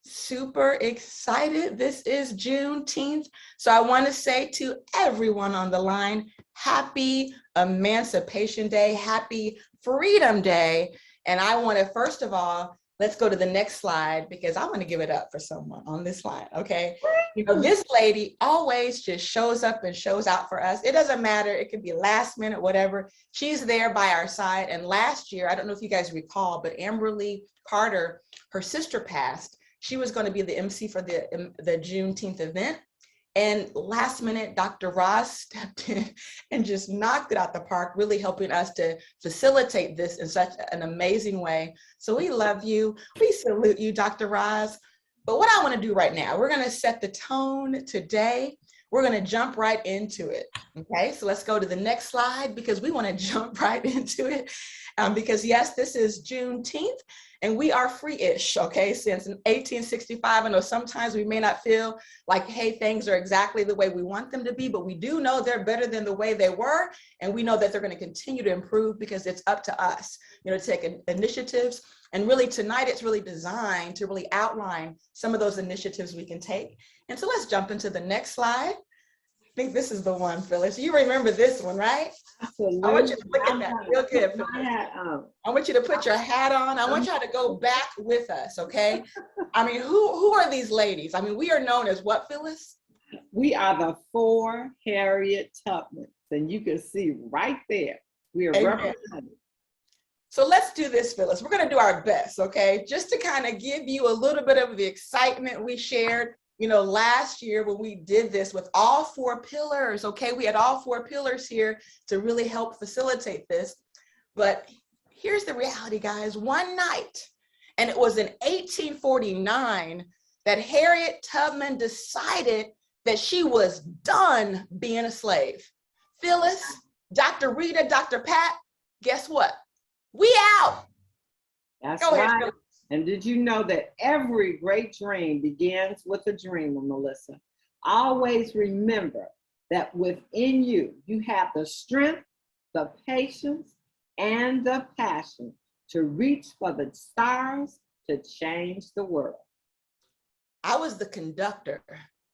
super excited. This is Juneteenth. So I want to say to everyone on the line, happy Emancipation Day, happy Freedom Day. And I want to, first of all, let's go to the next slide because I want to give it up for someone on this line, okay? You know, this lady always just shows up and shows out for us. It doesn't matter. It could be last minute, whatever. She's there by our side. And last year, I don't know if you guys recall, but Amberly Carter, her sister passed. She was going to be the MC for the Juneteenth event. And last minute, Dr. Ross stepped in and just knocked it out the park, really helping us to facilitate this in such an amazing way. So we love you. We salute you, Dr. Ross. But what I want to do right now, we're going to set the tone today. We're going to jump right into it. Okay, so let's go to the next slide because we want to jump right into it. Because yes, this is Juneteenth. And we are free-ish, okay, since 1865. I know sometimes we may not feel like, hey, things are exactly the way we want them to be, but we do know they're better than the way they were. And we know that they're going to continue to improve because it's up to us, you know, to take initiatives. And really tonight, it's really designed to really outline some of those initiatives we can take. And so let's jump into the next slide. I think this is the one, Phyllis. You remember this one, right? Absolutely. I want you to look at that real good, Phyllis. I want you to put your hat on. I want you to go back with us, okay? I mean, who are these ladies? I mean, we are known as what, Phyllis? We are the 4 Harriet Tubmans, and you can see right there, we are represented. So let's do this, Phyllis. We're gonna do our best, okay? Just to kind of give you a little bit of the excitement we shared, you know, last year when we did this with all 4 pillars, okay? We had all 4 pillars here to really help facilitate this. But here's the reality, guys. One night, and it was in 1849, that Harriet Tubman decided that she was done being a slave. Phyllis, Dr. Rita, Dr. Pat, guess what? We out. That's Go ahead, right. Phyllis. And did you know that every great dream begins with a dreamer, Melissa? Always remember that within you, you have the strength, the patience, and the passion to reach for the stars to change the world. I was the conductor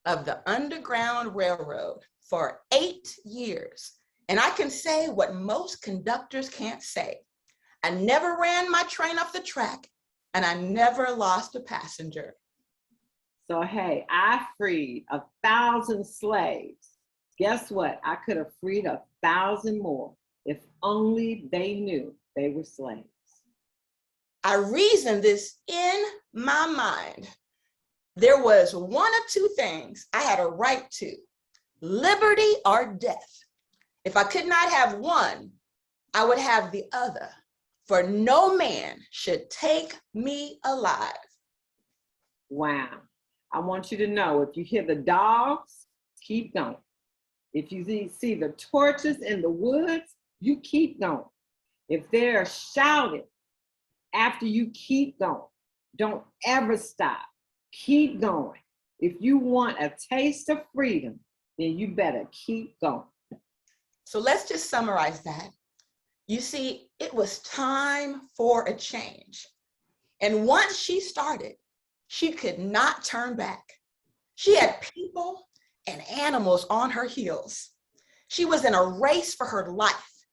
of the Underground Railroad for 8 years. And I can say what most conductors can't say. I never ran my train off the track. And I never lost a passenger. So, hey, I freed 1,000 slaves. Guess what? I could have freed 1,000 more if only they knew they were slaves. I reasoned this in my mind. There was 1 or 2 things I had a right to, liberty or death. If I could not have one, I would have the other. For no man should take me alive. Wow. I want you to know, if you hear the dogs, keep going. If you see the torches in the woods, you keep going. If they're shouting after you, keep going. Don't ever stop. Keep going. If you want a taste of freedom, then you better keep going. So let's just summarize that. You see, it was time for a change. And once she started, she could not turn back. She had people and animals on her heels. She was in a race for her life.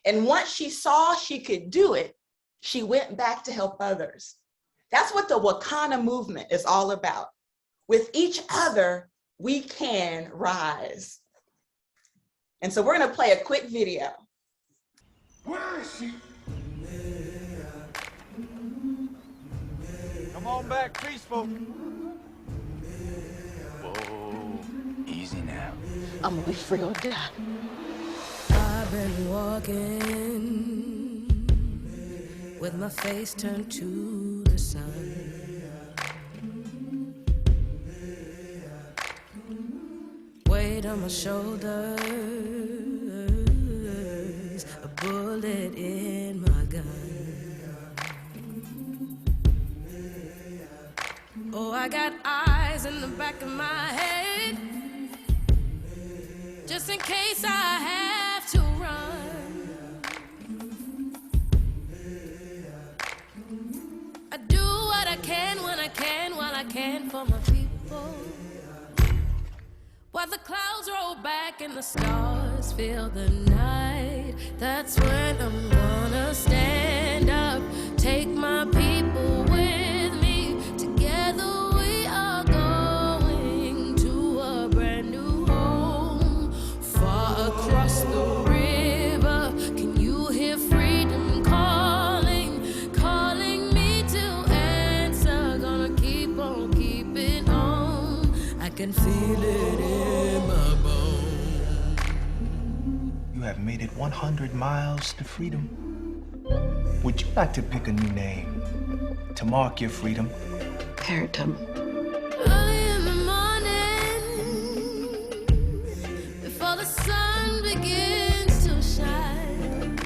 And once she saw she could do it, she went back to help others. That's what the Wakanna movement is all about. With each other, we can rise. And so we're going to play a quick video. Where is she? Come on back, peaceful. Whoa, easy now. I'm gonna be free or die. I've been walking with my face turned to the sun. Weight on my shoulders, a bullet in my gun. Oh, I got eyes in the back of my head, just in case I have to run. I do what I can when I can, while I can for my people. While the clouds roll back and the stars fill the night, that's when I'm gonna stand up, take my people with me. Together we are going to a brand new home, far across the river. Can you hear freedom calling, calling me to answer? Gonna keep on keeping on. I can feel it in my bones. You have made it 100 miles to freedom. Would you like to pick a new name to mark your freedom? Parrotum. Early in the morning, before the sun begins to shine,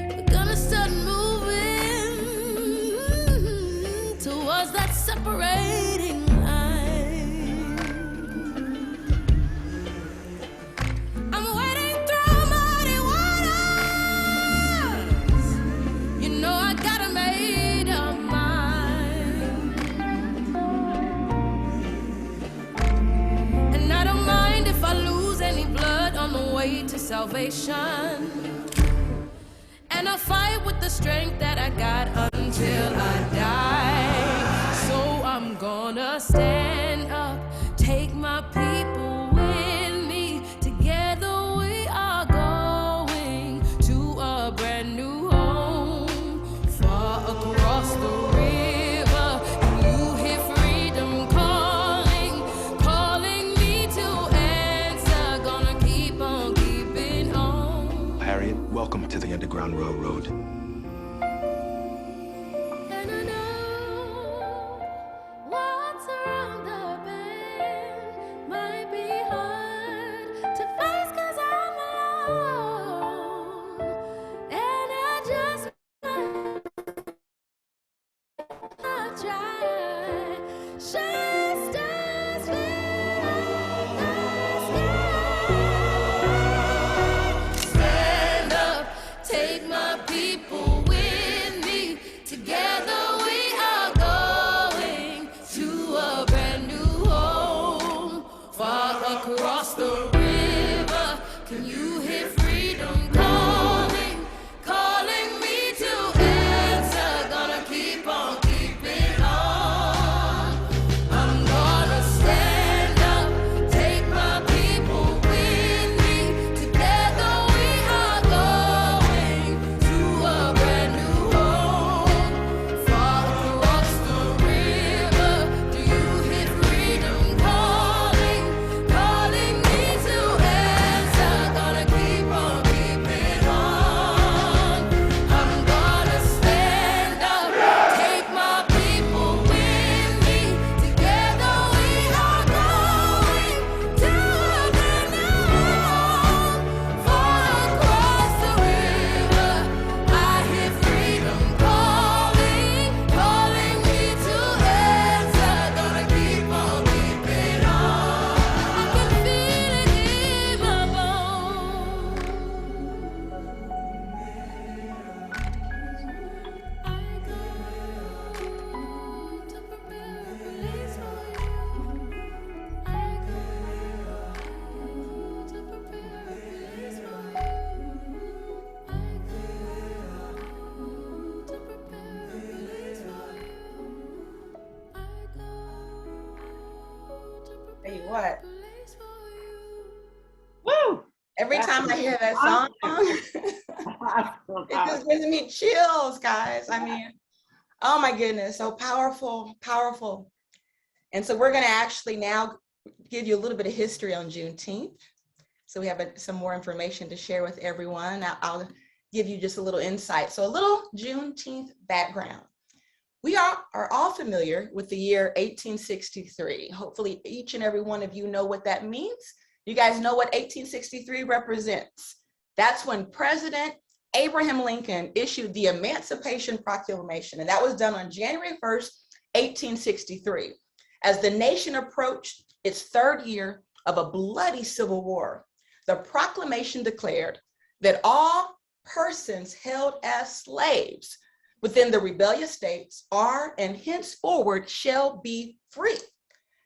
we're gonna start moving towards that separating line. I'm wading through muddy waters. You know I got a made up mind, and I don't mind if I lose any blood on the way to salvation. And I'll fight with the strength that I got until I die. So I'm gonna stand up, take my people with me. Together we are going to a brand new home, far across the river. Can you hear freedom calling, calling me to answer? Gonna keep on keeping on. Harriet, welcome to the Underground Railroad. And I know what's around the bend might be hard to face 'cause I'm alone. And I just might try. Shine stars fill the sky. Stand up, take my people with me. Together we are going to a brand new home, far across the river. Can you hear freedom calling, calling me to answer? Gonna keep on keeping on. I'm gonna stand up, take my people with me. Together we are going to a brand new home, far across the river. Do you hear freedom calling, calling me to answer? Gonna keep on keeping on. I'm gonna stand up, take my people with me. Together we are going to a brand new home, far across the river. I hear freedom calling, calling me to answer. Gonna keep on keeping on. I can feel it in my bones. I go to prepare a place for you. I go to prepare a place for you. I go to prepare a place for you. I go to Tell you prepare what, a place for you. Woo! every time I hear that song, it just gives me chills, guys. I mean, oh my goodness, so powerful, powerful. And so we're gonna actually now give you a little bit of history on Juneteenth. So we have some more information to share with everyone. I'll give you just a little insight. So a little Juneteenth background. We are all familiar with the year 1863. Hopefully each and every one of you know what that means. You guys know what 1863 represents. That's when President Abraham Lincoln issued the Emancipation Proclamation, and that was done on January 1st, 1863, as the nation approached its third year of a bloody civil war. The proclamation declared that all persons held as slaves within the rebellious states are and henceforward shall be free.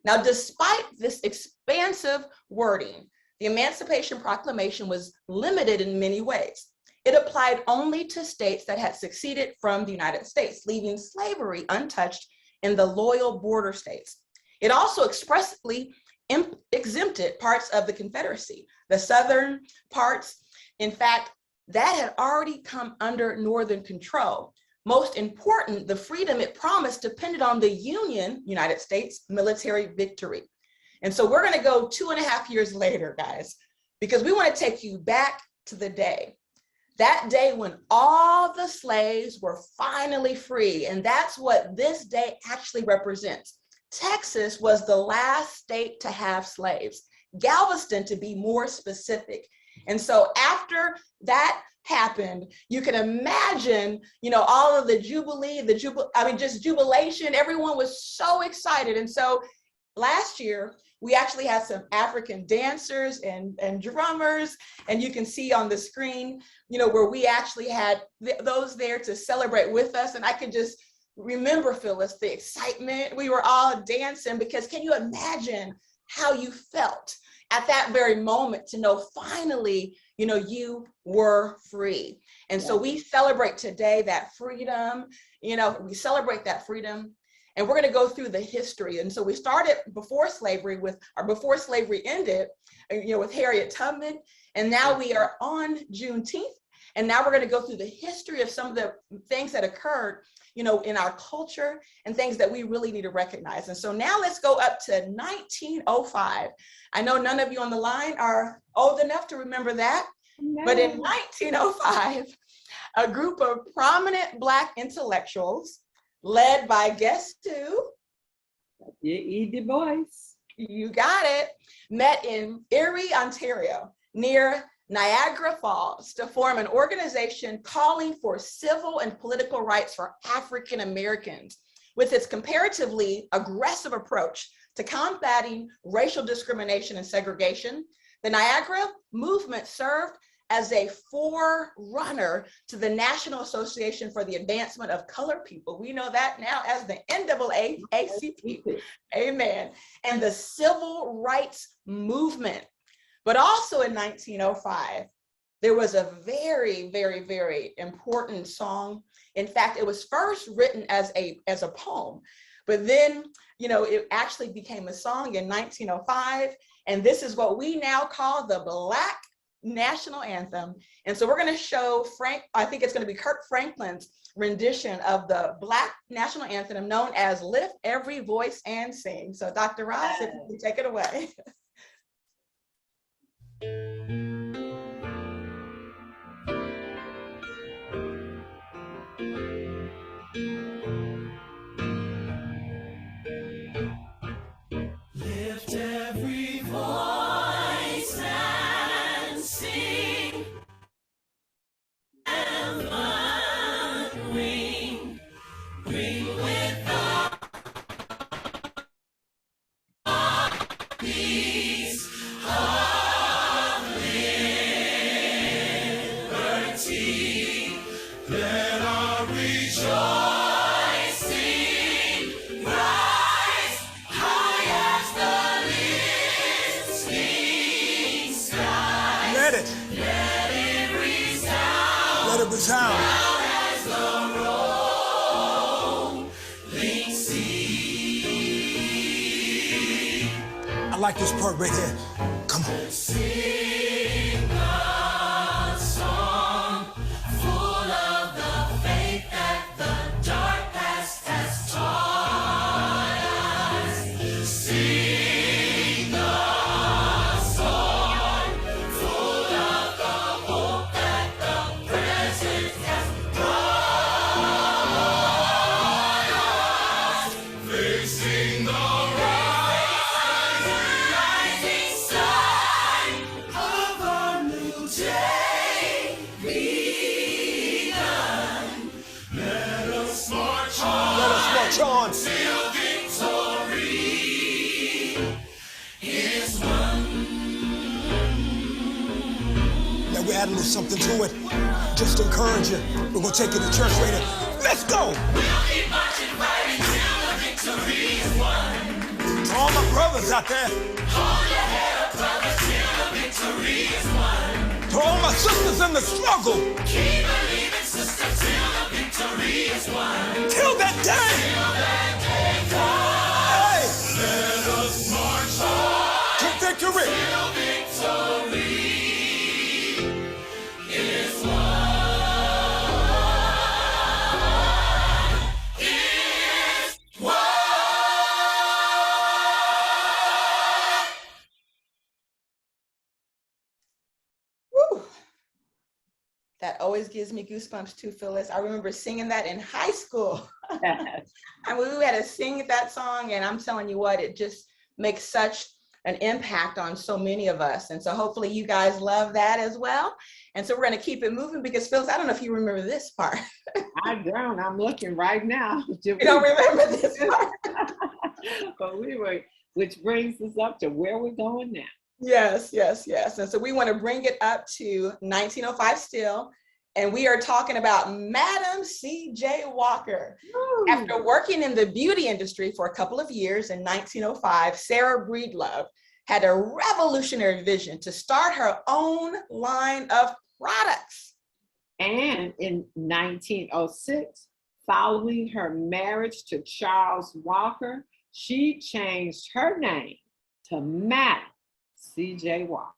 Now, despite this expansive wording, the Emancipation Proclamation was limited in many ways. It applied only to states that had seceded from the United States, leaving slavery untouched in the loyal border states. It also expressly exempted parts of the Confederacy, the southern parts. In fact, that had already come under Northern control. Most important, the freedom it promised depended on the United States military victory. And so we're going to go 2.5 years later, guys, because we want to take you back to the day. That day when all the slaves were finally free. And that's what this day actually represents. Texas was the last state to have slaves, Galveston to be more specific. And so after that happened, you can imagine, all of the just jubilation. Everyone was so excited. And so last year, we actually had some African dancers and drummers, and you can see on the screen, where we actually had those there to celebrate with us. And I could just remember, Phyllis, the excitement. We were all dancing because can you imagine how you felt at that very moment to know finally, you were free. And so we celebrate today that freedom, we celebrate that freedom. And we're going to go through the history. And so we started before slavery before slavery ended, with Harriet Tubman. And now we are on Juneteenth. And now we're going to go through the history of some of the things that occurred, in our culture and things that we really need to recognize. And so now let's go up to 1905. I know none of you on the line are old enough to remember that, but in 1905, a group of prominent Black intellectuals led by guess who? E. Du Bois. You got it. Met in Erie, Ontario, near Niagara Falls to form an organization calling for civil and political rights for African Americans. With its comparatively aggressive approach to combating racial discrimination and segregation, the Niagara movement served as a forerunner to the National Association for the Advancement of Colored People. We know that now as the NAACP. Amen. And the Civil Rights Movement. But also in 1905, there was a very, very, very important song. In fact, it was first written as a poem, but then, it actually became a song in 1905. And this is what we now call the Black National Anthem. And so we're going to show I think it's going to be Kirk Franklin's rendition of the Black National Anthem known as Lift Every Voice and Sing. So Dr. Ross, if you can take it away. Lift every voice and sing, and ring with the peace of liberty. Let our rejoicing rise high as the listening skies. Let it resound. Let it resound. Loud as the rolling sea. I like this part right here. Come on. Sing a song full of the faith that the dark past has taught us. Sing a song full of the hope that the present has brought us. Facing the rising sun of a new day begun. Let us march on. Let us march on. Till victory is won. Now we're add a little something to it. Just to encourage you. We're gonna take you to church later. Let's go! We'll keep marching right until the victory is won. To all my brothers out there. Hold your head up, brothers, till the victory is won. To all my sisters in the struggle. Keep believing, sister, till the victory is won. Till that day. Till that day comes. Hey. Let us march on. To victory. Till victory is won. That always gives me goosebumps too, Phyllis. I remember singing that in high school. And we had to sing that song, and I'm telling you what, it just makes such an impact on so many of us. And so hopefully you guys love that as well. And so we're going to keep it moving because Phyllis, I don't know if you remember this part. I don't. I'm looking right now. You don't remember this part? But which brings us up to where we're going now. Yes, yes, yes. And so we want to bring it up to 1905 still. And we are talking about Madam C.J. Walker. Ooh. After working in the beauty industry for a couple of years in 1905, Sarah Breedlove had a revolutionary vision to start her own line of products. And in 1906, following her marriage to Charles Walker, she changed her name to Madam C.J. Walker.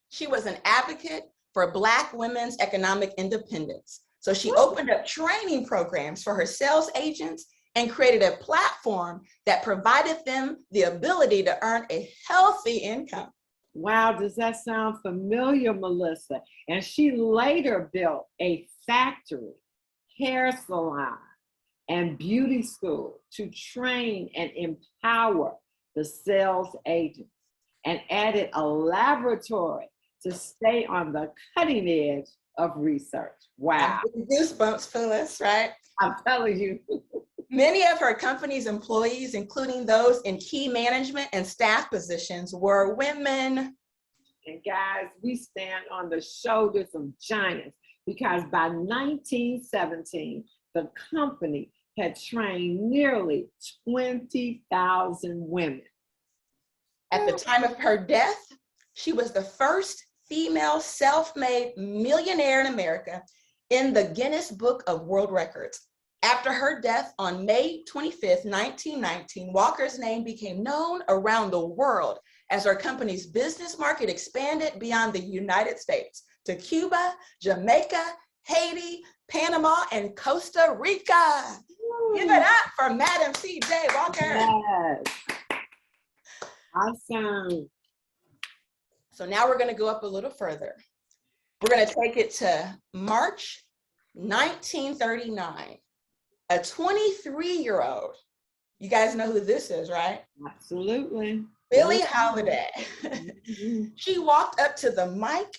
She was an advocate for Black women's economic independence. So she opened up training programs for her sales agents and created a platform that provided them the ability to earn a healthy income. Wow, does that sound familiar, Melissa? And she later built a factory, hair salon, and beauty school to train and empower the sales agents, and added a laboratory to stay on the cutting edge of research. Wow. Goosebumps, Phyllis, right? I'm telling you. Many of her company's employees, including those in key management and staff positions, were women. And guys, we stand on the shoulders of giants because by 1917, the company had trained nearly 20,000 women. At the time of her death, she was the first female self-made millionaire in America in the Guinness Book of World Records. After her death on May 25th, 1919, Walker's name became known around the world as her company's business market expanded beyond the United States to Cuba, Jamaica, Haiti, Panama, and Costa Rica. Ooh. Give it up for Madam C.J. Walker. Yes. Awesome. So now we're going to go up a little further. We're going to take it to March 1939. A 23-year-old, you guys know who this is, right? Absolutely. Billie Holiday. She walked up to the mic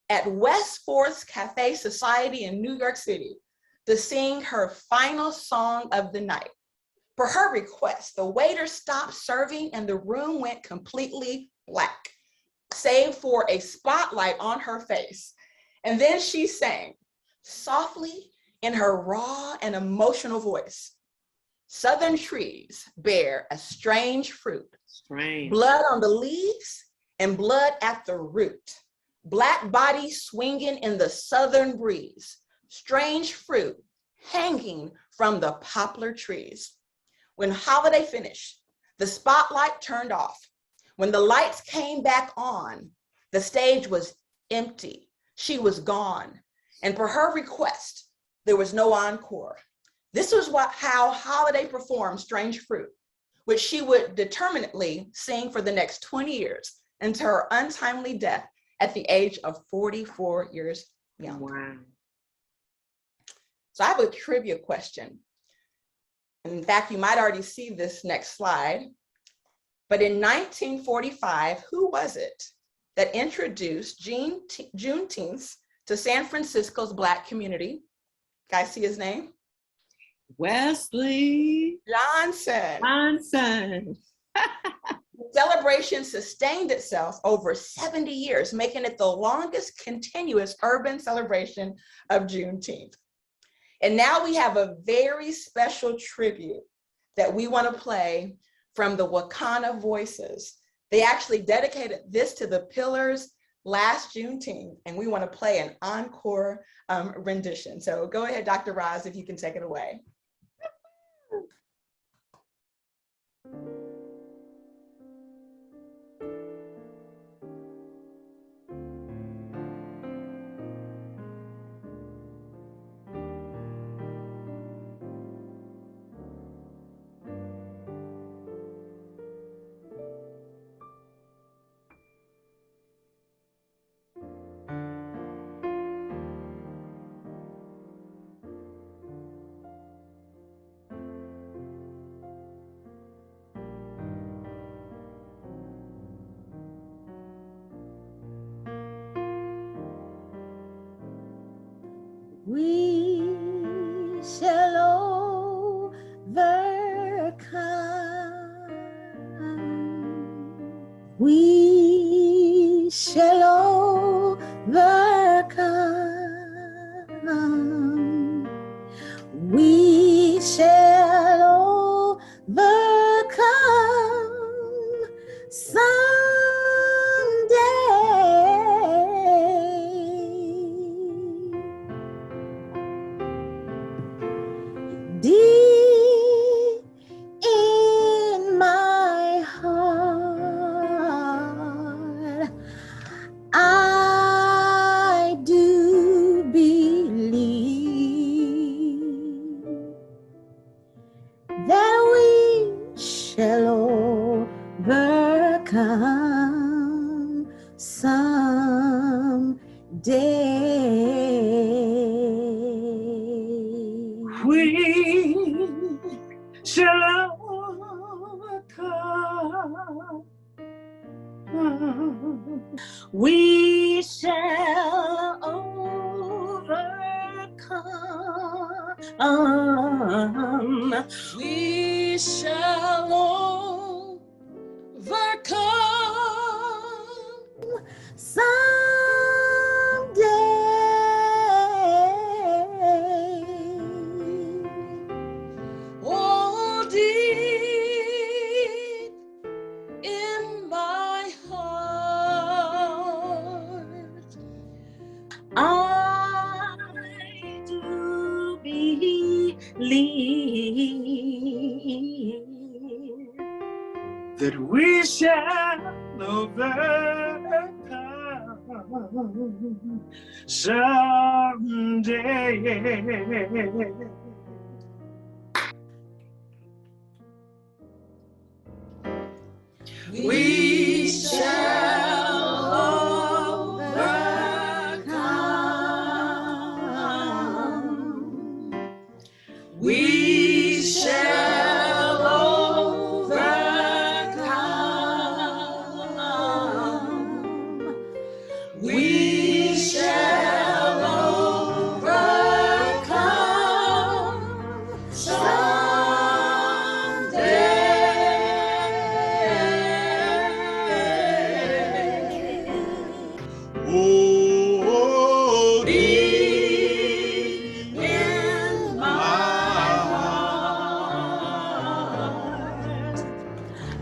at West Fourth's Cafe Society in New York City to sing her final song of the night. Per her request, the waiter stopped serving and the room went completely black, save for a spotlight on her face. And then she sang softly in her raw and emotional voice. Southern trees bear a strange fruit. Strange. Blood on the leaves and blood at the root. Black bodies swinging in the southern breeze. Strange fruit hanging from the poplar trees. When Holiday finished, the spotlight turned off. When the lights came back on, the stage was empty. She was gone. And per her request, there was no encore. This was how Holiday performed Strange Fruit, which she would determinedly sing for the next 20 years until her untimely death at the age of 44 years young. Wow. So I have a trivia question. In fact, you might already see this next slide. But in 1945, who was it that introduced Juneteenth to San Francisco's Black community? Guys see his name? Wesley Johnson. Johnson. The celebration sustained itself over 70 years, making it the longest continuous urban celebration of Juneteenth. And now we have a very special tribute that we want to play from the Wakanna Voices. They actually dedicated this to the Pillars last Juneteenth, and we want to play an encore rendition. So go ahead, Dr. Roz, if you can take it away. We shall overcome. We shall overcome. We shall overcome deep in my heart, I do believe that we shall overcome someday. We shall overcome. We shall overcome. We shall overcome someday. all deep in my heart. I do believe That we shall overcome someday. We shall overcome. We shall overcome. We shall overcome someday. Oh, Deep in my heart,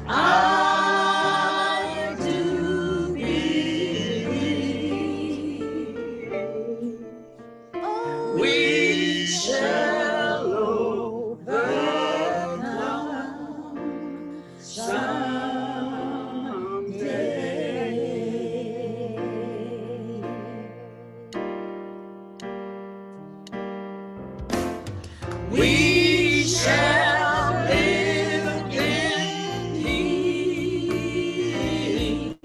I do believe we shall overcome someday. We shall live in peace.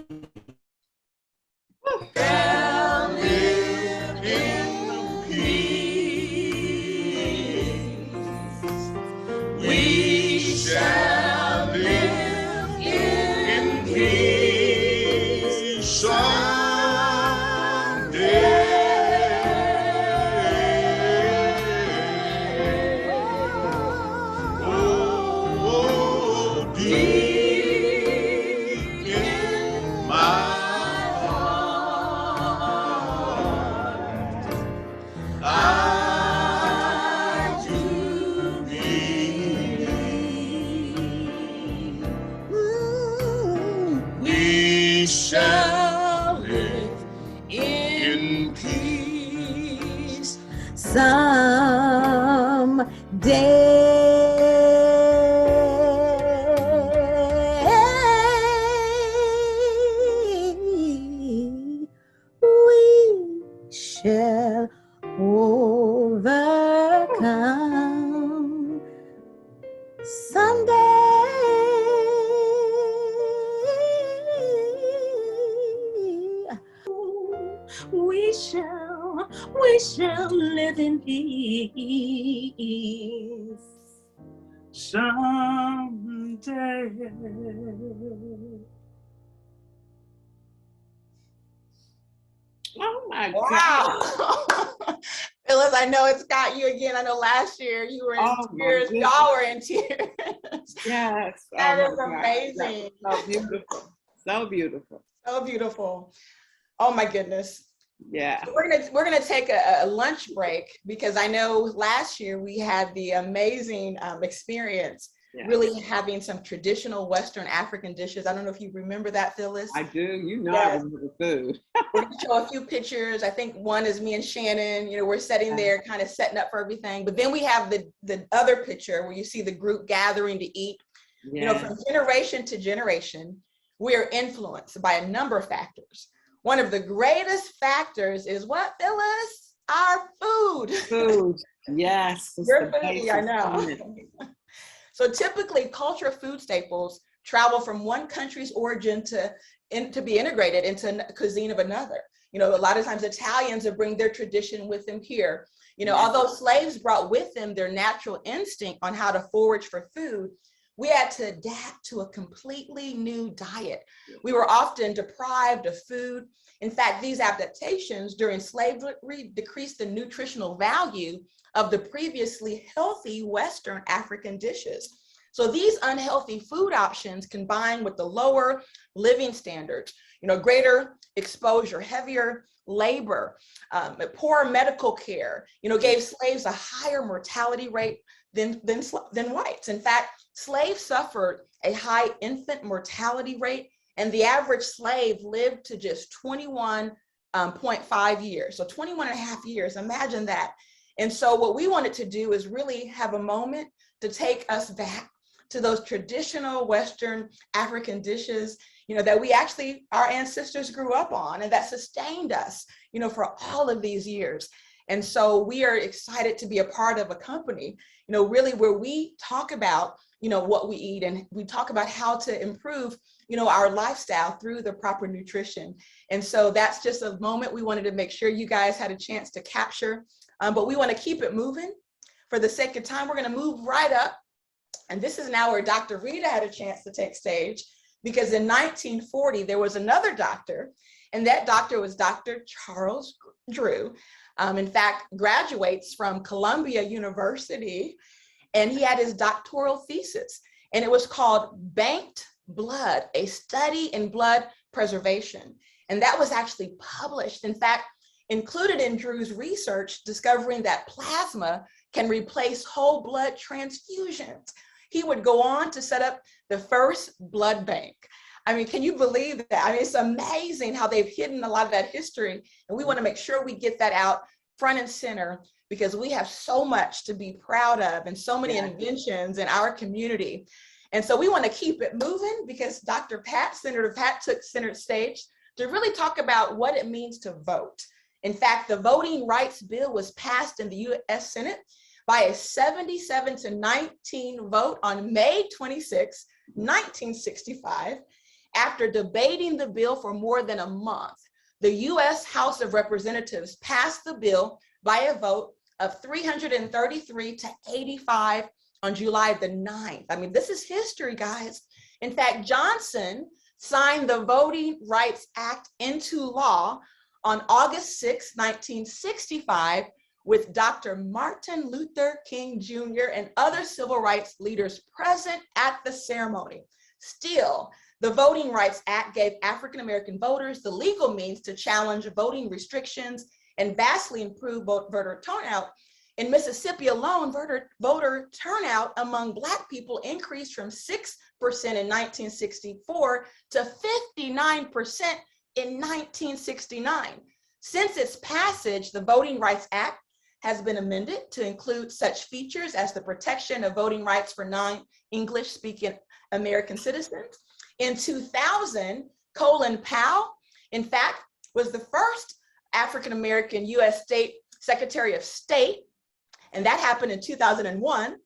Shall live in peace. We shall live in peace someday. Oh, deep we shall overcome. Someday We shall live in peace someday. Oh my God. Wow. Phyllis, I know it's got you again. I know last year you were in Oh, my tears. goodness. Y'all were in tears. Yes. That Oh is my God. amazing. That was so beautiful. So beautiful. So beautiful. Oh my goodness. Yeah. So we're gonna take a lunch break because I know last year we had the amazing experience Yeah. really having some traditional Western African dishes. I don't know if you remember that, Phyllis. I do. You know, Yes. I remember food. We're gonna show a few pictures. I think one is me and Shannon. You know, we're sitting there kind of setting up for everything. But then we have the other picture where you see the group gathering to eat. Yeah. You know, from generation to generation, we are influenced by a number of factors. One of the greatest factors is what, Phyllis? Our food. Food. Yes. It's Your the foodie, I basis, know. isn't it? So typically, culture food staples travel from one country's origin to be integrated into cuisine of another. You know, a lot of times Italians will bring their tradition with them here. You know, although slaves brought with them their natural instinct on how to forage for food, we had to adapt to a completely new diet. We were often deprived of food. In fact, these adaptations during slavery decreased the nutritional value of the previously healthy Western African dishes. So these unhealthy food options combined with the lower living standards, you know, greater exposure, heavier labor, poor medical care, you know, gave slaves a higher mortality rate than whites. In fact, slaves suffered a high infant mortality rate, and the average slave lived to just 21.5 years. So 21 and a half years, imagine that. And so what we wanted to do is really have a moment to take us back to those traditional Western African dishes, you know, that we actually, our ancestors grew up on and that sustained us, you know, for all of these years. And so we are excited to be a part of a company, you know, really where we talk about, you know, what we eat and we talk about how to improve, you know, our lifestyle through the proper nutrition. And so that's just a moment we wanted to make sure you guys had a chance to capture, but we want to keep it moving. For the sake of time, we're going to move right up. And this is now where Dr. Rita had a chance to take stage, because in 1940, there was another doctor, and that doctor was Dr. Charles Drew. In fact, graduates from Columbia University, and he had his doctoral thesis, and it was called Banked Blood, a Study in Blood Preservation. And that was actually published, in fact, included in Drew's research, discovering that plasma can replace whole blood transfusions. He would go on to set up the first blood bank. I mean, can you believe that? I mean, it's amazing how they've hidden a lot of that history, and we want to make sure we get that out front and center, because we have so much to be proud of and so many inventions in our community. And so we want to keep it moving, because Dr. Pat, Senator Pat, took center stage to really talk about what it means to vote. In fact, the Voting Rights Bill was passed in the U.S. Senate by a 77-19 vote on May 26, 1965. After debating the bill for more than a month, the U.S. House of Representatives passed the bill by a vote of 333 to 85 on July the 9th. I mean, this is history, guys. In fact, Johnson signed the Voting Rights Act into law on August 6, 1965, with Dr. Martin Luther King Jr. and other civil rights leaders present at the ceremony. Still, the Voting Rights Act gave African-American voters the legal means to challenge voting restrictions and vastly improved voter turnout. In Mississippi alone, voter turnout among Black people increased from 6% in 1964 to 59% in 1969. Since its passage, the Voting Rights Act has been amended to include such features as the protection of voting rights for non-English speaking American citizens. In 2000, Colin Powell, in fact, was the first African-American US Secretary of State, and that happened in 2001.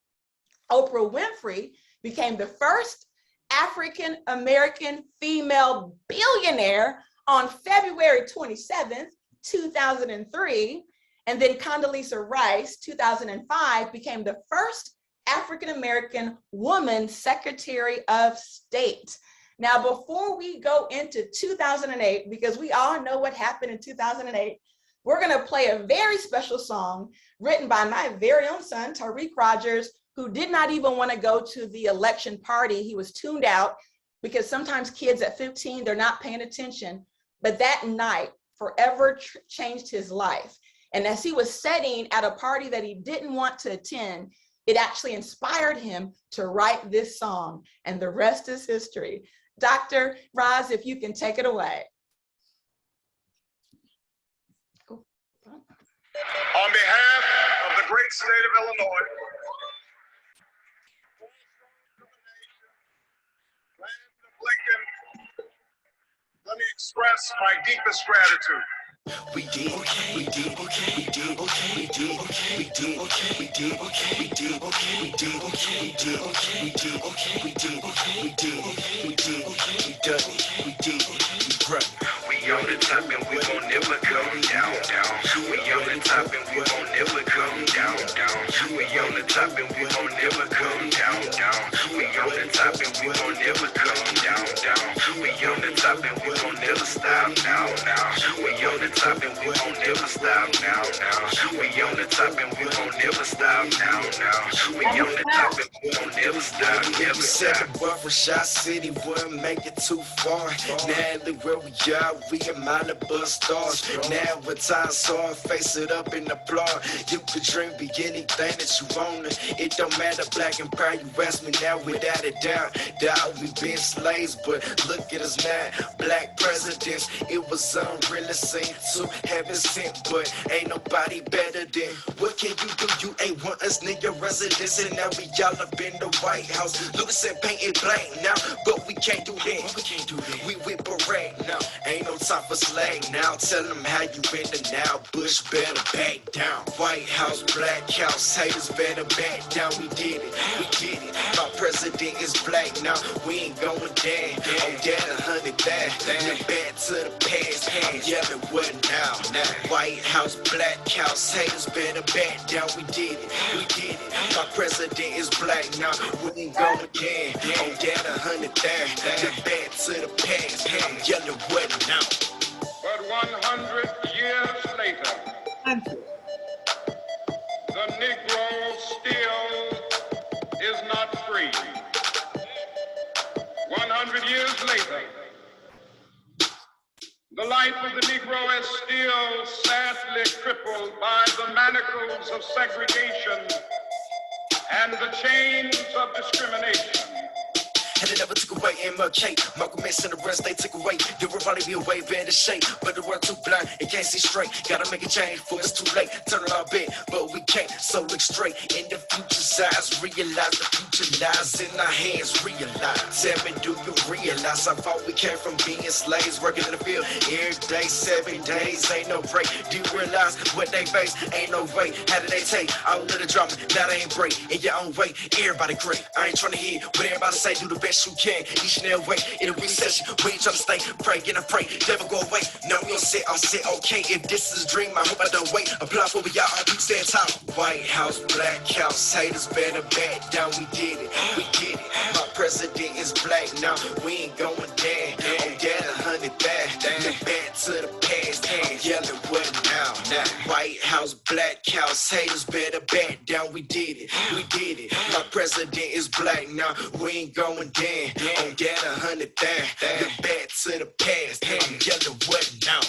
Oprah Winfrey became the first African-American female billionaire on February 27th, 2003. And then Condoleezza Rice, 2005, became the first African-American woman Secretary of State. Now, before we go into 2008, because we all know what happened in 2008, we're gonna play a very special song written by my very own son, Tariq Rogers, who did not even wanna go to the election party. He was tuned out because sometimes kids at 15, they're not paying attention. But that night forever changed his life. And as he was sitting at a party that he didn't want to attend, it actually inspired him to write this song, and the rest is history. Dr. Roz, if you can take it away. On behalf of the great state of Illinois, land of Lincoln, let me express my deepest gratitude. We did, we did, we did, we did, we did, we did, we did, we did, we did, we did, we did, we did, we did, we done it, we did, we brought it. We on the top and we gon' never come down, down. We on the top and we gon' never come down, down. We on the top and we gon' never come down, down. We on the top and we gon' never come down, down. We on the top and we gon' never stop now, now. We on the top and we gon' never stop now, now. We on the top and we gon' never stop now, now. We on the top and we gon' never stop, never stop. Boy from Shot City wouldn't make it too far. Now look where we are, we are Malibu stars. Now with time, so I face it up and applaud. You could dream, be anything that you want. It don't matter, black and brown. You ask me now without a doubt. Dog, we been slaves, but look at us now. Black presidents, it was unreal to see to heaven sent, but ain't nobody better than. What can you do? You ain't want us near your residence, and now we all up in the White House. Lucas said paint it black now, but we can't do that. We can't do that. We with beret now. Ain't no time for slag now. Tell them how you been to now. Bush better back down. White House, Black House, haters better back down. We did it. We did it. My president is black now. We ain't going down. Oh, yeah, 100,000. Then back to the past. I'm yelling what now? White House, Black House, haters better back down. We did it. We did it. My president is black now. We ain't going down. Oh, yeah, 100,000. Then back to the past. I'm yelling what now? But 100 years later, the Negro still is not free. 100 years later, the life of the Negro is still sadly crippled by the manacles of segregation and the chains of discrimination. And they never took away MLK. Malcolm X and the rest they took away. They would probably be away better shape, but the world too blind and can't see straight. Gotta make a change before it's too late. Turn it all back, but we can't. So look straight in the future's eyes. Realize the future lies in our hands. Realize. Tell me, do you realize how far we came from being slaves, working in the field every day, 7 days, ain't no break. Do you realize what they face? Ain't no way. How did they take all of the drama? Now they ain't break in your own way. Everybody great. I ain't trying to hear what everybody say. Do the best you can, each and every way in a recession. We ain't trying to stay, pray, get afraid, never go away. No, we don't say, I'll say, okay, if this is a dream, I hope I don't wait. Apply for we all keep staying top. White House, Black House, haters better back down. We did it, we did it. My president is black now, we ain't going down. Oh, yeah, 100,000, back to the past. I'm yelling what now? White House, Black House, haters better back down. We did it, we did it. My president is black now, we ain't going down. Oh, yeah, 100,000, back to the past. I'm yelling what now?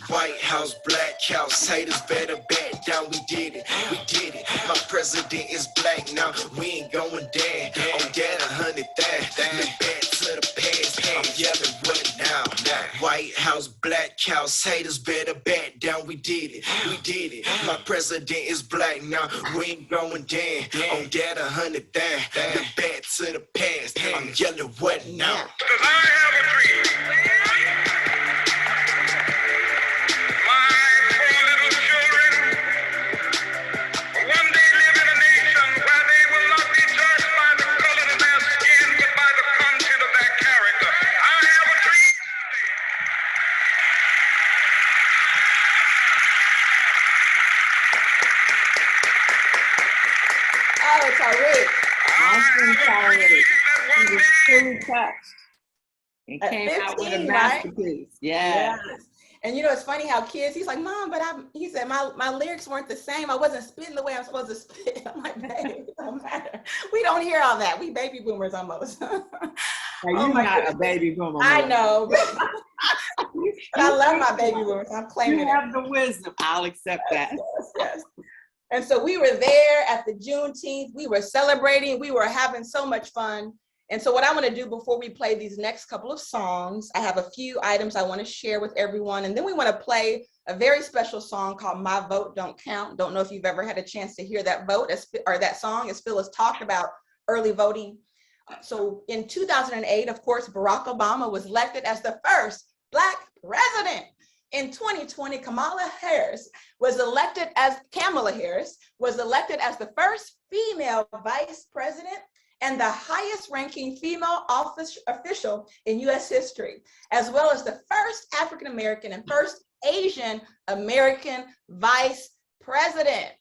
White House, Black House, haters better back down. We did it, we did it. My president is black now, we ain't going down. Oh, yeah, 100,000, back to the past. I'm yelling what now? White House. house, black house, haters better back down. We did it, we did it. My president is black now, we ain't going down. On that 100 thing, the back to the past. I'm yelling, what now? Because I have a dream. My four little children will one day live in a nation where they will not be judged by the color of their skin, but by the content of their character. I have a dream. Oh, Tariq. Austin Tariq. He was fully touched and At came out with a 15, right? masterpiece. Yeah. Yes. And you know, it's funny how kids, he's like, Mom, but he said, my lyrics weren't the same. I wasn't spitting the way I'm supposed to spit. I'm like, baby, it don't matter. We don't hear all that. We baby boomers almost. Now, you're not a baby boomer. I know. But I love my baby boomers. I'm claiming You have the wisdom. I'll accept that. Yes. And so we were there at the Juneteenth. We were celebrating. We were having so much fun. And so what I want to do before we play these next couple of songs, I have a few items I want to share with everyone. And then we want to play a very special song called My Vote Don't Count. Don't know if you've ever had a chance to hear that that song, as Phyllis talked about early voting. So in 2008, of course, Barack Obama was elected as the first Black president. In 2020, Kamala Harris was elected as the first female vice president and the highest ranking female official in US history, as well as the first African-American and first Asian American vice president.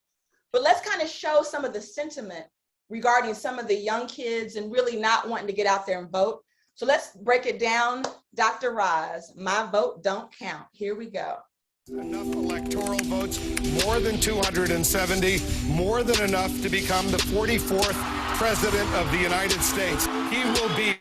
But let's kind of show some of the sentiment regarding some of the young kids and really not wanting to get out there and vote. So let's break it down. Dr. Roz, My Vote Don't Count. Here we go. Enough electoral votes, more than 270, more than enough to become the 44th president of the United States. He will be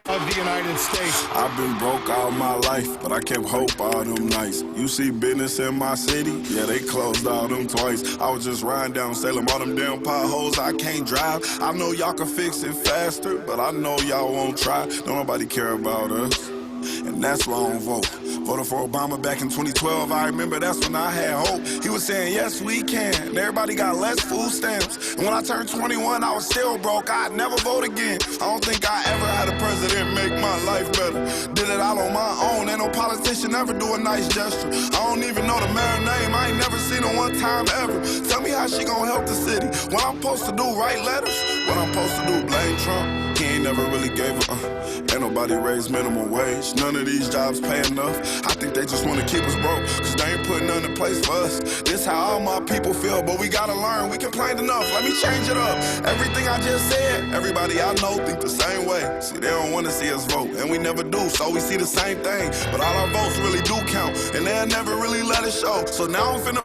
of the United States. I've been broke all my life, but I kept hope all them nights. You see business in my city? Yeah, they closed all them twice. I was just riding down Salem, all them damn potholes I can't drive. I know y'all can fix it faster, but I know y'all won't try. Don't nobody care about us, and that's why I don't vote. Voted for Obama back in 2012, I remember that's when I had hope. He was saying, yes, we can, and everybody got less food stamps. And when I turned 21, I was still broke, I'd never vote again. I don't think I ever had a president make my life better. Did it all on my own, ain't no politician ever do a nice gesture. I don't even know the mayor's name, I ain't never seen her one time ever. Tell me how she gonna help the city. What I'm supposed to do, write letters? What I'm supposed to do, blame Trump? He ain't never really gave Ain't nobody raised minimum wage. None of these jobs pay enough. I think they just wanna keep us broke, cause they ain't putting nothing in place for us. This how all my people feel, but we gotta learn. We complained enough, let me change it up. Everything I just said, everybody I know think the same way. See, they don't wanna see us vote, and we never do, so we see the same thing. But all our votes really do count, and they'll never really let it show. So now I'm finna...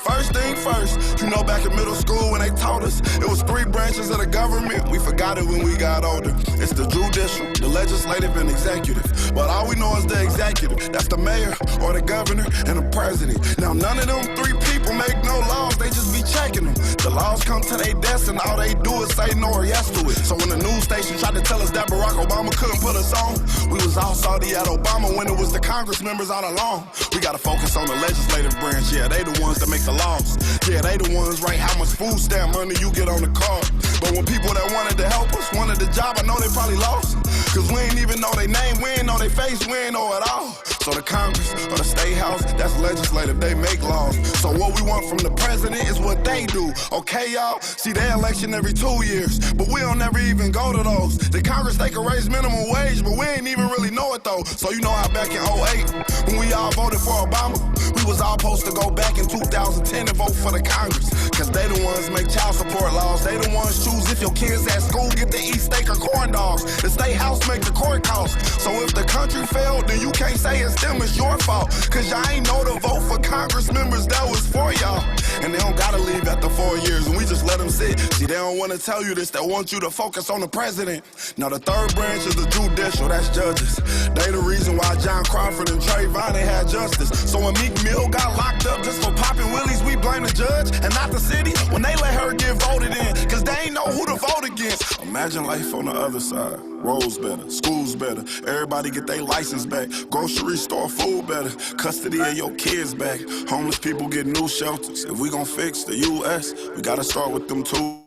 First thing first, you know back in middle school when they taught us it was 3 branches of the government. We forgot it when we got older. It's the judicial, the legislative, and executive. But all we know is the executive. That's the mayor or the governor and the president. Now none of them 3 people make no laws, they just be checking them. The laws come to their desk and all they do is say no or yes to it. So when the news station tried to tell us that Barack Obama couldn't put us on, we was all salty at Obama when it was the Congress members all along. We gotta focus on the legislative branch, yeah, they the ones that make the laws. Yeah, they the ones write how much food stamp money you get on the card. But when people that wanted to help us wanted the job, I know they probably lost. Cause we ain't even know their name, we ain't know their face, we ain't know it all. So the Congress or the State House, that's legislative, they make laws. So what we want from the president is what they do. Okay, y'all? See, they election every 2 years, but we don't never even go to those. The Congress, they can raise minimum wage, but we ain't even really know it though. So you know how back in 08, when we all voted for Obama, we was all supposed to go back in 2010 and vote for the Congress. Cause they the ones make child support laws. They the ones choose if your kids at school get to eat steak or corn dogs. The State House make the court costs. So if the country failed, then you can't say it's them, it's your fault. Cause y'all ain't know to vote for Congress members that was for y'all. And they don't gotta leave after 4 years, and we just let them sit. See, they don't wanna tell you this, they want you to focus on the president. Now the 3rd branch is the judicial, that's judges. They the reason why John Crawford and Trayvon ain't had justice. So when Meek Mill got locked up just for popping willies, we blame the judge and not the city when they let her get voted in. Cause they ain't know who to vote against. Imagine life on the other side. Roads better, schools better, everybody get their license back. Grocery store food better, custody of your kids back. Homeless people get new shelters. If we gon' fix the U.S., we gotta start with them tools.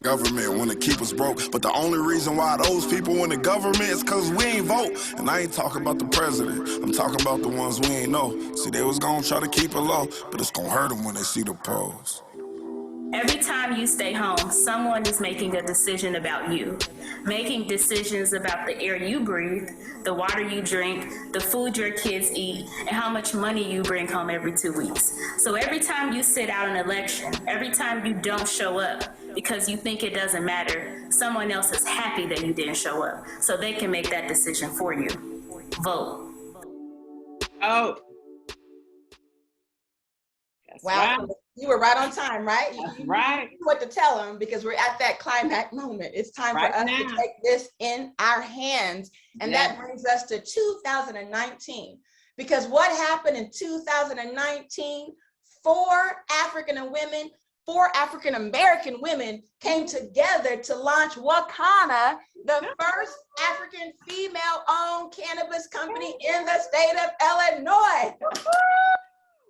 Government wanna keep us broke, but the only reason why those people in the government is cause we ain't vote. And I ain't talking about the president, I'm talking about the ones we ain't know. See, they was gonna try to keep it low, but it's gonna hurt them when they see the polls. Every time you stay home, someone is making a decision about you, making decisions about the air you breathe, the water you drink, the food your kids eat, and how much money you bring home every 2 weeks. So every time you sit out an election, every time you don't show up because you think it doesn't matter, someone else is happy that you didn't show up, so they can make that decision for you. Vote. Oh. That's Wow. right. You were right on time, right? That's right. You knew what to tell them because we're at that climax moment. It's time Right for us now. to take this in our hands. And Yeah. that brings us to 2019. Because what happened in 2019, four African American women came together to launch Wakanna, the first African female-owned cannabis company in the state of Illinois.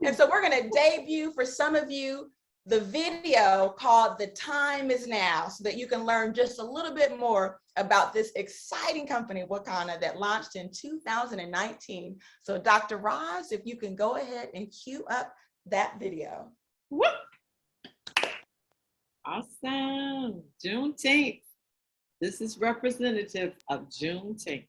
And so we're going to debut for some of you the video called The Time Is Now, so that you can learn just a little bit more about this exciting company, Wakanna, that launched in 2019. So Dr. Roz, if you can go ahead and cue up that video. Whoop. Awesome. Juneteenth. This is representative of Juneteenth.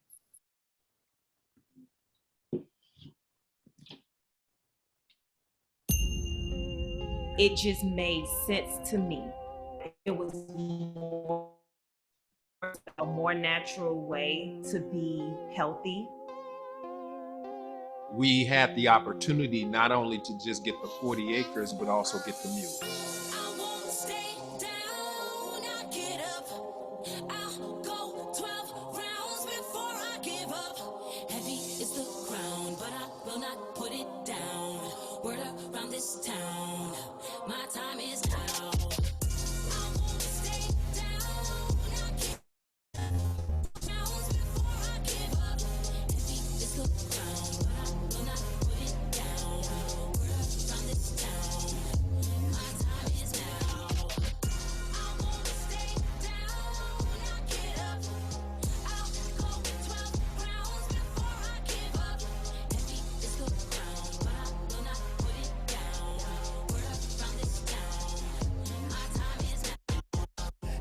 It just made sense to me. It was a more natural way to be healthy. We had the opportunity not only to just get the 40 acres, but also get the mule.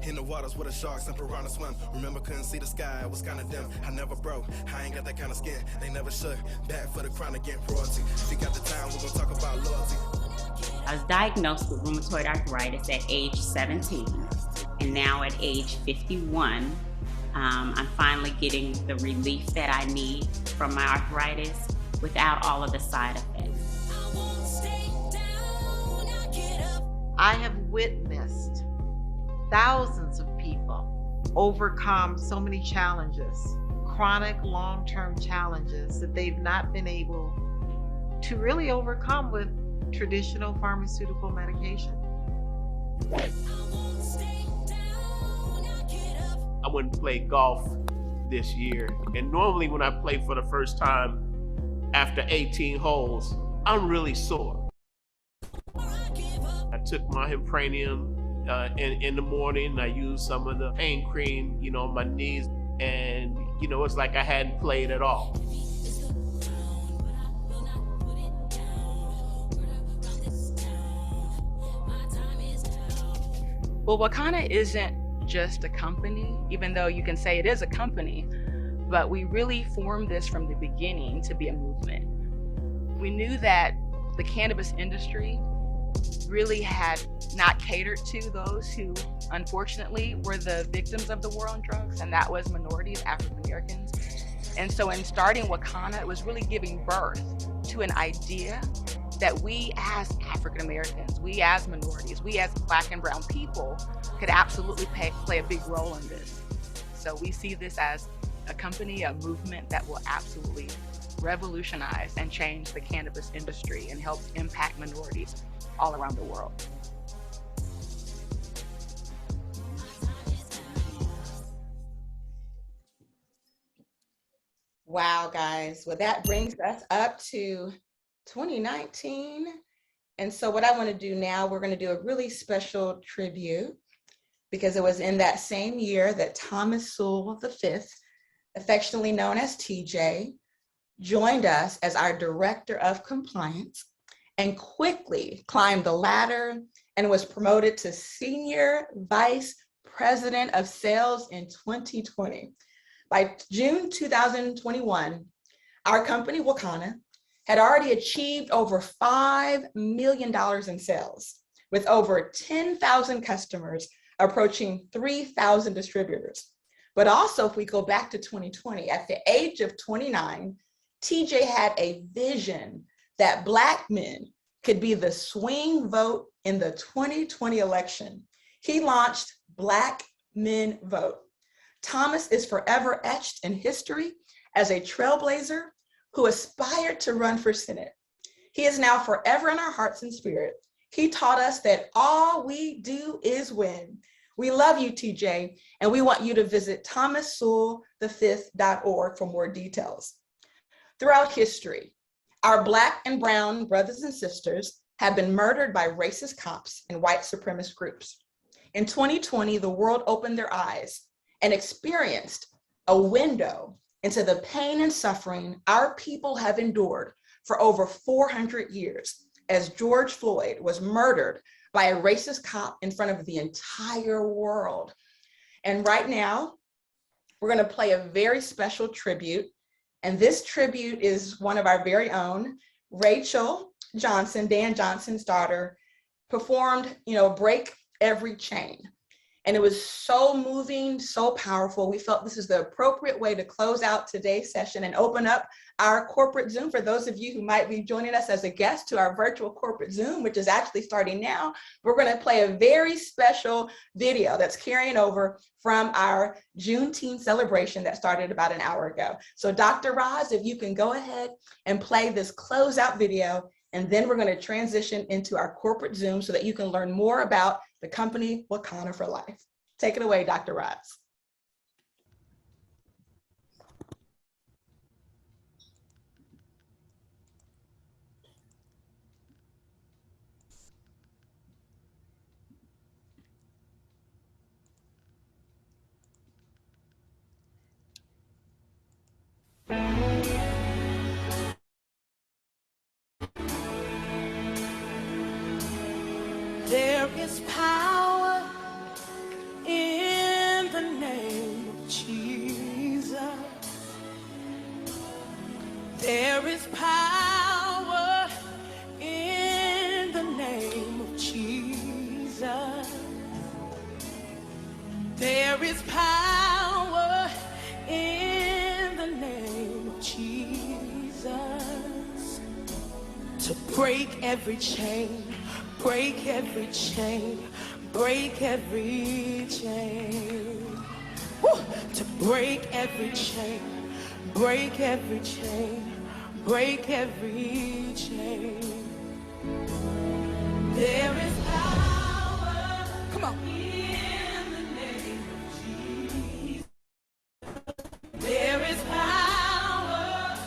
In the waters where the sharks and piranhas swim. Remember, couldn't see the sky, it was kind of dim. I never broke, I ain't got that kind of skin. They never shook, back for the crown again, royalty. If you got the time, we're gonna talk about loyalty. I was diagnosed with rheumatoid arthritis at age 17, and now at age 51, I'm finally getting the relief that I need from my arthritis without all of the side effects. I have witnessed thousands of people overcome so many challenges, chronic long-term challenges that they've not been able to really overcome with traditional pharmaceutical medication. I went and played golf this year, and normally when I play for the first time after 18 holes, I'm really sore. I took my Impranium in the morning. I used some of the pain cream, on my knees, and it's like I hadn't played at all. Well, Wakanna isn't just a company, even though you can say it is a company, but we really formed this from the beginning to be a movement. We knew that the cannabis industry really had not catered to those who unfortunately were the victims of the war on drugs, and that was minorities, African Americans. And so in starting Wakanna, it was really giving birth to an idea that we as African Americans, we as minorities, we as Black and brown people could absolutely play a big role in this. So we see this as a company, a movement that will absolutely revolutionize and change the cannabis industry and help impact minorities all around the world. Wow, guys. Well, that brings us up to 2019. And so what I want to do now, we're going to do a really special tribute because it was in that same year that Thomas Sewell V, affectionately known as TJ, joined us as our Director of Compliance and quickly climbed the ladder and was promoted to Senior Vice President of Sales in 2020. By June 2021, our company, Wakanna, had already achieved over $5 million in sales, with over 10,000 customers approaching 3,000 distributors. But also, if we go back to 2020, at the age of 29, TJ had a vision that Black men could be the swing vote in the 2020 election. He launched Black Men Vote. Thomas is forever etched in history as a trailblazer who aspired to run for Senate. He is now forever in our hearts and spirit. He taught us that all we do is win. We love you, TJ, and we want you to visit thomassewellv.org for more details. Throughout history, our Black and brown brothers and sisters have been murdered by racist cops and white supremacist groups. In 2020, the world opened their eyes and experienced a window into the pain and suffering our people have endured for over 400 years as George Floyd was murdered by a racist cop in front of the entire world. And right now, we're going to play a very special tribute. And this tribute is one of our very own, Rachel Johnson, Dan Johnson's daughter, performed, Break Every Chain. And it was so moving, so powerful. We felt this is the appropriate way to close out today's session and open up our corporate Zoom for those of you who might be joining us as a guest to our virtual corporate Zoom, which is actually starting now. We're going to play a very special video that's carrying over from our Juneteenth celebration that started about an hour ago. So Dr. Roz, if you can go ahead and play this closeout video, and then we're going to transition into our corporate Zoom so that you can learn more about the company Wakanna for Life. Take it away, Dr. Roz. There is power in the name of Jesus. There is power in the name of Jesus. There is power in the name of Jesus to break every chain. Break every chain, break every chain. Woo! To break every chain, break every chain, break every chain. There is power. Come on. In the name of Jesus. There is power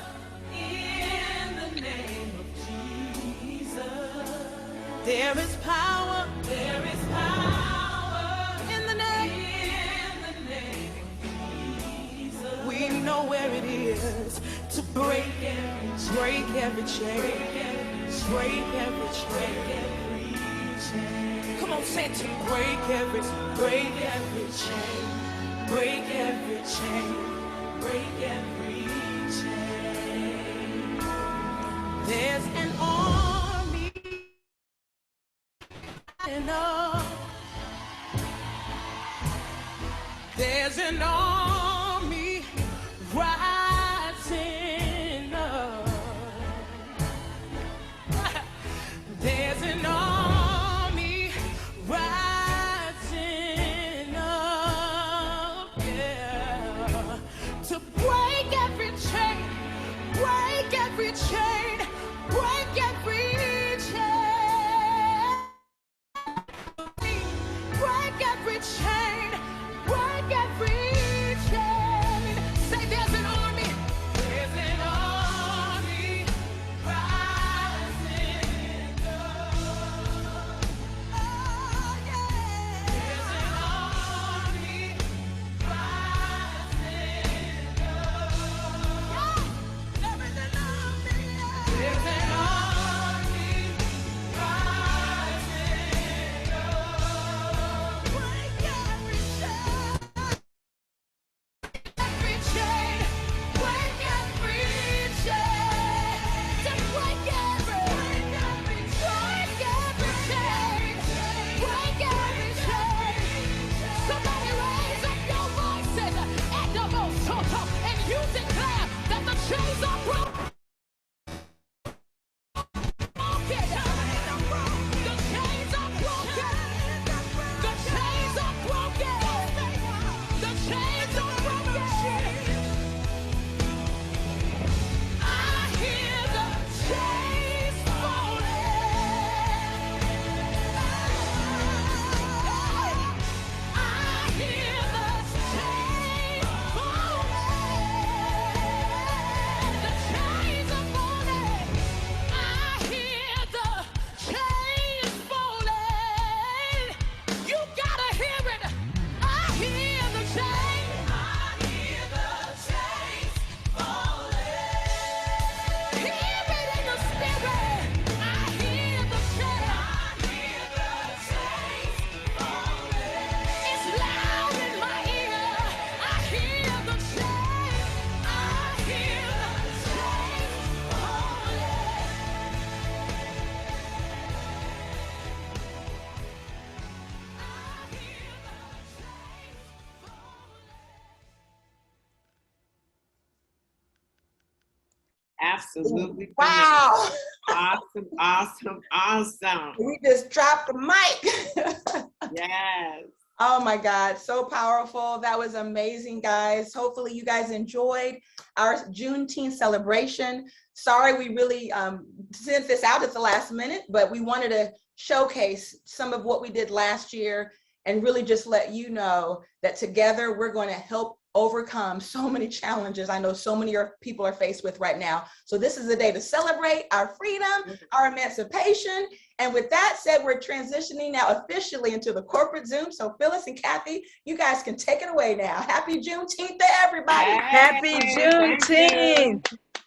in the name of Jesus. There is power in the name of Jesus. We know where it is to break every chain, break every chain. Come on, say it to break every chain, break every chain, break every chain. There's an army enough. There's an army rising up. There's an army rising up, yeah, to break every chain, break every chain, break every chain. Break every chain, break every chain. Say there's an army, Absolutely. Wow. Awesome, awesome, awesome. We just dropped the mic. Yes. Oh my God, so powerful. That was amazing, guys. Hopefully you guys enjoyed our Juneteenth celebration. Sorry we really sent this out at the last minute, but we wanted to showcase some of what we did last year and really just let you know that together we're going to help overcome so many challenges I know so many people are faced with right now. So this is a day to celebrate our freedom, our emancipation. And with that said, we're transitioning now officially into the corporate Zoom. So Phyllis and Kathy, you guys can take it away now. Happy Juneteenth to everybody. Happy Juneteenth.